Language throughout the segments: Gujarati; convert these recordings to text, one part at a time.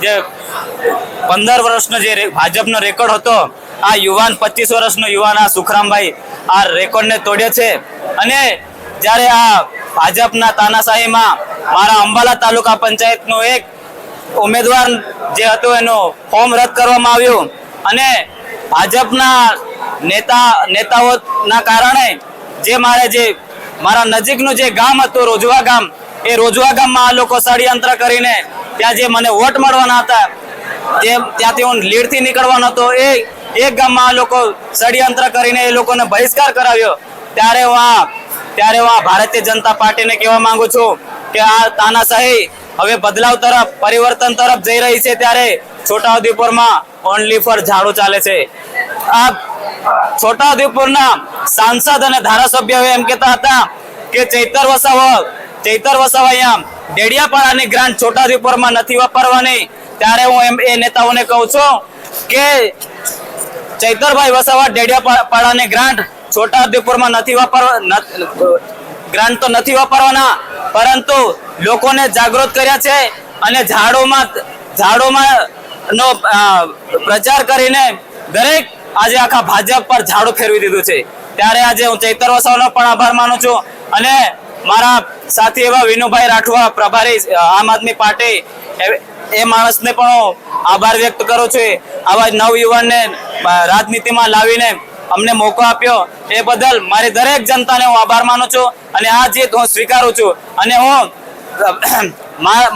જે 15 વર્ષનો જે ભાજપનો રેકોર્ડ હતો, આ યુવાન 25 વર્ષનો યુવાન આ સુખરામભાઈ આ રેકોર્ડને તોડ્યો છે. અને જ્યારે આ ભાજપના તાનાશાહીમાં મારા અંબાલા તાલુકા પંચાયતનો એક ઉમેદવાર જે હતો એનો ફોર્મ રદ કરવામાં આવ્યું અને ભાજપના નેતાઓના કારણે જે મારા નજીકનું જે ગામ હતું રોજવા ગામ, એ રોજવા ગામમાં આ લોકો ષડયંત્ર કરીને ત્યાં જે મને વોટ મળવાના હતા, ત્યાંથી હું લીડથી નીકળવાનો હતો, એ એક ગામમાં આ લોકો ષડયંત્ર કરીને એ લોકોને બહિષ્કાર કરાવ્યો. ત્યારે હું આ ભારતીય જનતા પાર્ટીને કહેવા માંગુ છું કે આ તાનાશાહી હવે બદલાવ તરફ, પરિવર્તન તરફ જઈ રહી છે. ત્યારે છોટાઉદેપુરમાં ઓનલી ફોર ઝાડુ ચાલે છે. આ છોટાઉદેપુરના સાંસદ અને ધારાસભ્યો એમ કહેતા હતા કે ચૈતર વસાવા અહીંયા ડેડિયાપાડાની ગ્રાન્ટ છોટાઉદેપુરમાં નથી વાપરવાની. ત્યારે હું એ નેતાઓને કહું છું કે ચૈતરભાઈ વસાવા ડેડિયાપાડાની ગ્રાન્ટ છોટાઉદેપુરમાં ગ્રાન્ટ તો નથી વાપરવાના, પરંતુ લોકોને જાગૃત કર્યા છે અને ઝાડુમાં નો પ્રચાર કરીને દરેક આજે આખા ભાજપ પર ઝાડુ ફેરવી દીધું છે. ત્યારે આજે હું ચૈતર વસાવાનો પણ આભાર માનું છું અને મારા સાથી એવા વિનુભાઈ રાઠવા, પ્રભારી આમ આદમી પાર્ટી, એ માણસને પણ હું આભાર વ્યક્ત કરું છું. આવા નવયુવાનને રાજનીતિમાં લાવીને અમને મોકો આપ્યો એ બદલ મારી દરેક જનતાને હું આભાર માનું છું અને આ જીત હું સ્વીકારું છું. અને હું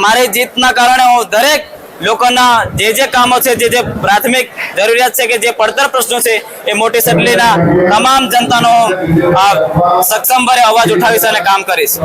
મારી જીતના કારણે હું દરેક લોકોના જે કામો છે, જે પ્રાથમિક જરૂરિયાત છે, કે જે પડતર પ્રશ્નો છે, એ મોટી સટલીના તમામ જનતાનો સક્ષમ ભરે અવાજ ઉઠાવીશ અને કામ કરીશ.